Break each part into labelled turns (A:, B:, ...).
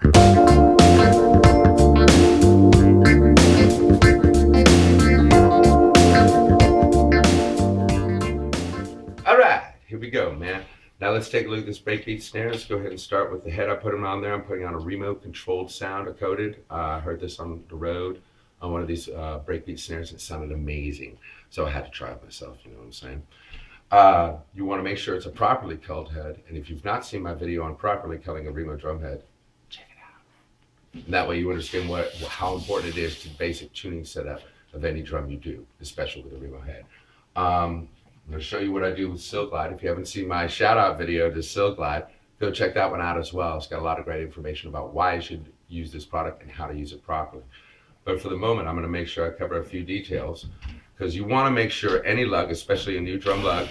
A: All right, here we go, man. Now let's take a look at this breakbeat snare. Let's go ahead and start with the head. I put them on there. I'm putting on a remote controlled sound, coded. I heard this on the road on one of these breakbeat snares. It sounded amazing. So I had to try it myself, you know what I'm saying? You want to make sure it's a properly culled head. And if you've not seen my video on properly culling a remote drum head, check it out. And that way you understand how important it is to basic tuning setup of any drum you do, especially with a remote head. I'm going to show you what I do with Silk Glide. If you haven't seen my shout out video to Silk Glide, go check that one out as well. It's got a lot of great information about why you should use this product and how to use it properly. But for the moment, I'm going to make sure I cover a few details, because you want to make sure any lug, especially a new drum lug,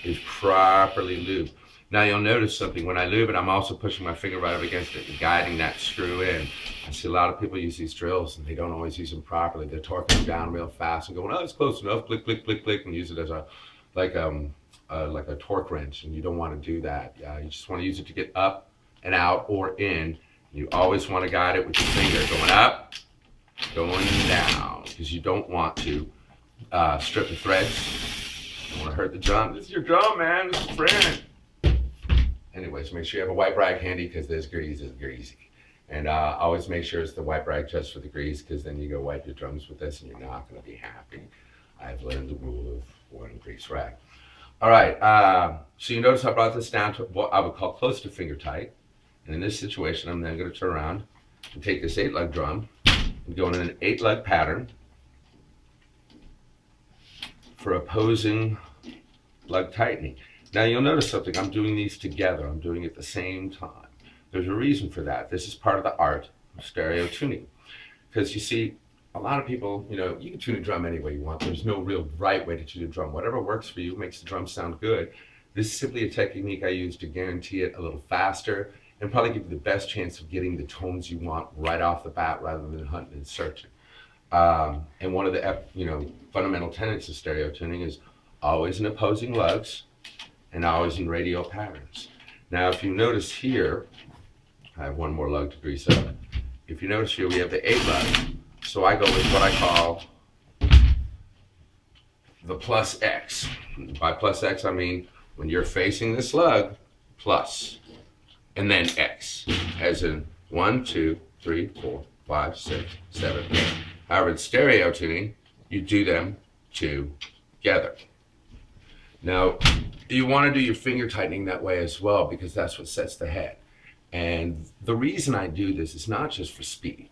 A: is properly lubed. Now you'll notice something. When I lube it, I'm also pushing my finger right up against it and guiding that screw in. I see a lot of people use these drills and they don't always use them properly. They're torquing them down real fast and going, oh, it's close enough, click, click, click, click, and use it as like a torque wrench, and you don't want to do that. You just want to use it to get up and out or in. You always want to guide it with your finger going up, going down, because you don't want to strip the threads. You don't want to hurt the drum. This is your drum, man. This is a friend. Anyways, make sure you have a wipe rag handy, because this grease is greasy. And always make sure it's the wipe rag just for the grease, because then you go wipe your drums with this and you're not going to be happy. I've learned the rule of one grease rag. All right, so you notice I brought this down to what I would call close to finger tight. And in this situation, I'm then going to turn around and take this 8-lug drum and go in an 8-lug pattern for opposing lug tightening. Now you'll notice something. I'm doing these together. I'm doing it at the same time. There's a reason for that. This is part of the art of stereo tuning. Because you see, a lot of people, you know, you can tune a drum any way you want. There's no real right way to tune a drum. Whatever works for you makes the drum sound good. This is simply a technique I use to guarantee it a little faster and probably give you the best chance of getting the tones you want right off the bat rather than hunting and searching. And one of the fundamental tenets of stereo tuning is always in opposing lugs and always in radial patterns. Now, if you notice here, I have one more lug to grease up. If you notice here, we have the 8-lug. So I go with what I call the plus X. By plus X, I mean when you're facing this lug, plus, and then X, as in 1, 2, 3, 4, 5, 6, 7, 8. However, in stereo tuning, you do them together. Now, you want to do your finger tightening that way as well, because that's what sets the head. And the reason I do this is not just for speed.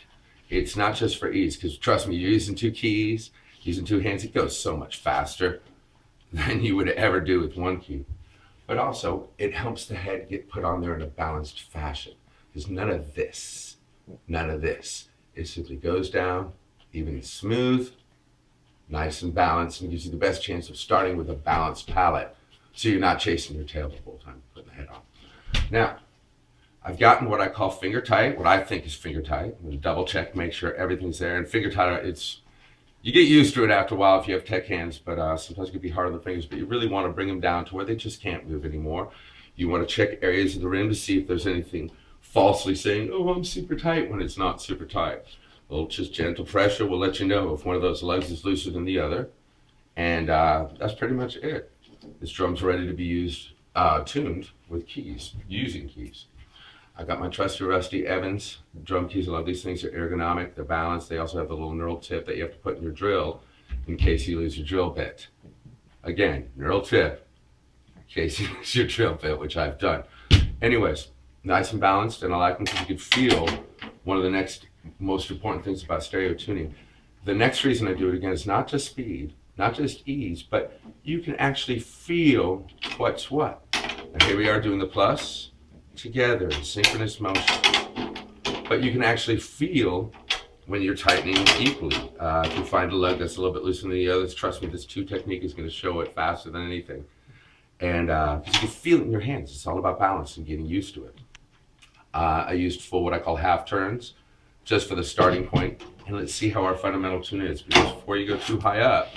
A: It's not just for ease, because trust me, you're using 2 keys, using 2 hands, it goes so much faster than you would ever do with 1 key. But also, it helps the head get put on there in a balanced fashion. There's none of this. It simply goes down, even and smooth, nice and balanced, and gives you the best chance of starting with a balanced palette, so you're not chasing your tail the whole time putting the head on. Now, I've gotten what I call finger tight, what I think is finger tight. I'm going to double check, make sure everything's there. And finger tight, you get used to it after a while if you have tech hands, but sometimes it can be hard on the fingers, but you really want to bring them down to where they just can't move anymore. You want to check areas of the rim to see if there's anything falsely saying, oh, I'm super tight, when it's not super tight. A little just gentle pressure will let you know if one of those lugs is looser than the other. And that's pretty much it. This drum's ready to be used, tuned with keys, using keys. I got my trusty rusty Evans drum keys. I love these things. They're ergonomic, they're balanced. They also have the little knurled tip that you have to put in your drill in case you lose your drill bit. Again, knurled tip in case you lose your drill bit, which I've done. Anyways, nice and balanced, and I like them because you can feel one of the next most important things about stereo tuning. The next reason I do it again is not just speed, not just ease, but you can actually feel what's what. And here we are doing the plus together in synchronous motion, but you can actually feel when you're tightening equally. If you find a lug that's a little bit looser than the others, trust me, this 2 technique is going to show it faster than anything. And you can feel it in your hands. It's all about balance and getting used to it. I used full what I call half turns just for the starting point, and let's see how our fundamental tune is, because before you go too high up,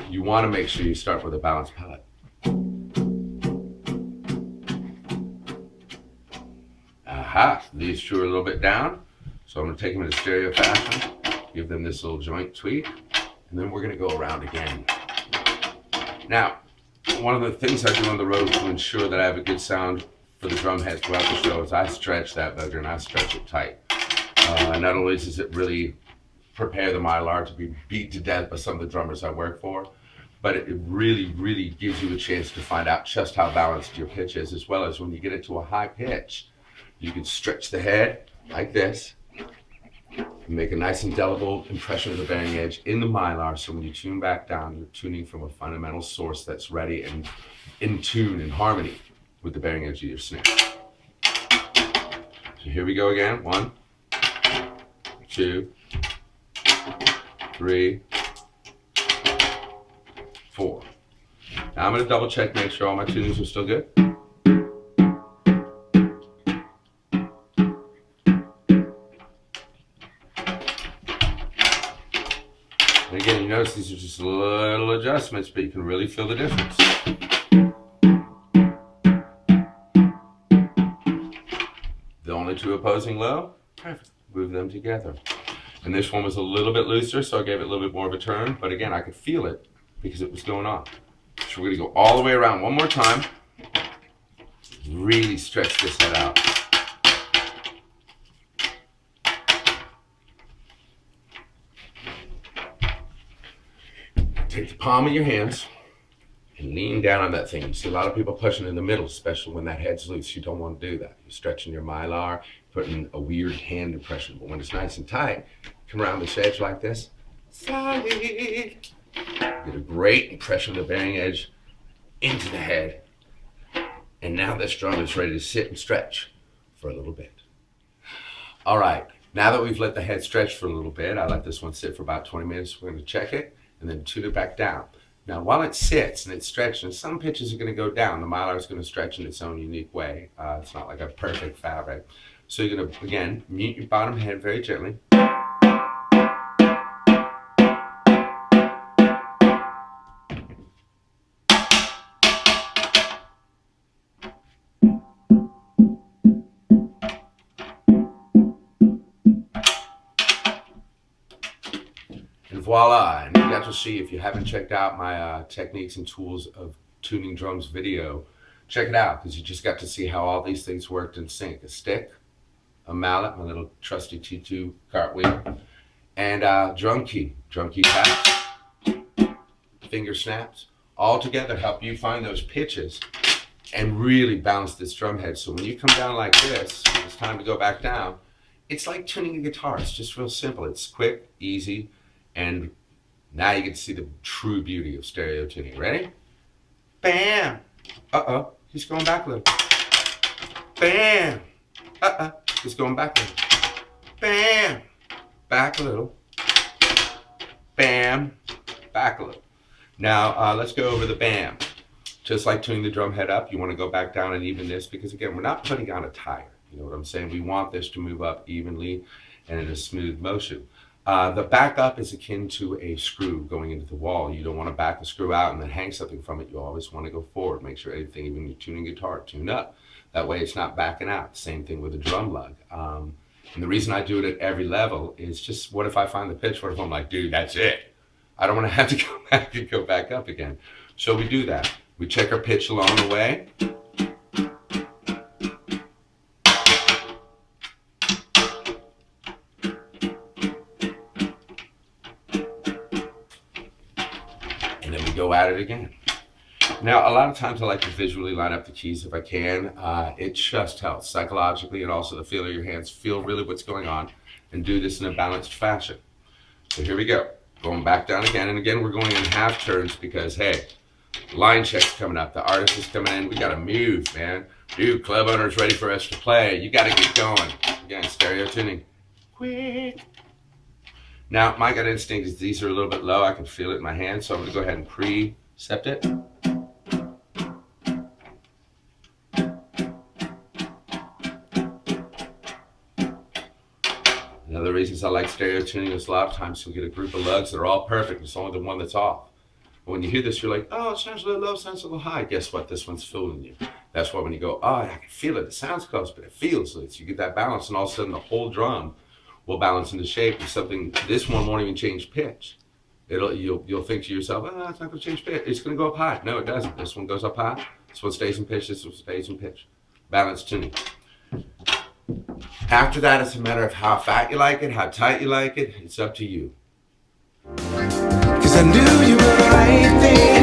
A: you want to make sure you start with a balanced palette. Aha, these two are a little bit down. So I'm gonna take them in a stereo fashion, give them this little joint tweak, and then we're gonna go around again. Now, one of the things I do on the road to ensure that I have a good sound for the drum heads throughout the show is I stretch that bugger and I stretch it tight. Not only does it really prepare the mylar to be beat to death by some of the drummers I work for, but it really, really gives you a chance to find out just how balanced your pitch is, as well as when you get it to a high pitch, you can stretch the head like this, and make a nice indelible impression of the bearing edge in the mylar, so when you tune back down, you're tuning from a fundamental source that's ready and in tune, in harmony with the bearing edge of your snare. So here we go again. 1, 2, 3, 4. Now I'm going to double check, make sure all my tunings are still good. And again, you notice these are just little adjustments, but you can really feel the difference. The only two opposing low, perfect. Move them together. And this one was a little bit looser, so I gave it a little bit more of a turn, but again, I could feel it because it was going on. So we're gonna go all the way around one more time. Really stretch this head out. Take the palm of your hands and lean down on that thing. You see a lot of people pushing in the middle, especially when that head's loose. You don't want to do that. You're stretching your mylar, putting a weird hand impression. But when it's nice and tight, come around this edge like this. Solid. Get a great impression of the bearing edge into the head. And now this drum is ready to sit and stretch for a little bit. All right, now that we've let the head stretch for a little bit, I let this one sit for about 20 minutes. We're going to check it and then tune it back down. Now, while it sits and it's stretching, some pitches are going to go down. The mylar is going to stretch in its own unique way. It's not like a perfect fabric. So you're going to, again, mute your bottom head very gently. Voila, and you got to see, if you haven't checked out my techniques and tools of tuning drums video, check it out, because you just got to see how all these things worked in sync. A stick, a mallet, my little trusty T2 cartwheel, and drum key taps, finger snaps, all together help you find those pitches and really balance this drum head. So when you come down like this, it's time to go back down. It's like tuning a guitar. It's just real simple. It's quick, easy, and now you get to see the true beauty of stereo tuning. Ready? Bam! Uh-oh, he's going back a little. Bam! Uh-oh, he's going back a little. Bam! Back a little. Bam! Back a little. Now, let's go over the bam. Just like tuning the drum head up, you want to go back down and even this, because again, we're not putting on a tire. You know what I'm saying? We want this to move up evenly and in a smooth motion. The back up is akin to a screw going into the wall. You don't want to back a screw out and then hang something from it. You always want to go forward. Make sure everything, even when you're tuning guitar, tune up. That way it's not backing out. Same thing with a drum lug. And the reason I do it at every level is just, what if I find the pitch? What if I'm like, dude, that's it? I don't want to have to go back and go back up again. So we do that. We check our pitch along the way. Go at it again. Now, a lot of times I like to visually line up the keys if I can. It just helps psychologically, and also the feel of your hands. Feel really what's going on and do this in a balanced fashion. So here we go. Going back down again, and again we're going in half turns because, hey, line check's coming up. The artist is coming in. We got to move, man. Dude, club owner's ready for us to play. You got to get going. Again, stereo tuning. Quick. Now, my gut instinct is these are a little bit low. I can feel it in my hand, so I'm going to go ahead and pre-cept it. One of the reasons I like stereo tuning is a lot of times you'll get a group of lugs that are all perfect. It's only the one that's off. But when you hear this, you're like, oh, it sounds a little low, sounds a little high. Guess what? This one's fooling you. That's why when you go, oh, I can feel it. It sounds close, but it feels it. So you get that balance, and all of a sudden the whole drum will balance into shape. And something. This one won't even change pitch. You'll think to yourself, oh, it's not going to change pitch. It's going to go up high. No, it doesn't. This one goes up high. This one stays in pitch. This one stays in pitch. Balance tuning. After that, it's a matter of how fat you like it, how tight you like it. It's up to you. 'Cause I knew you were the right thing.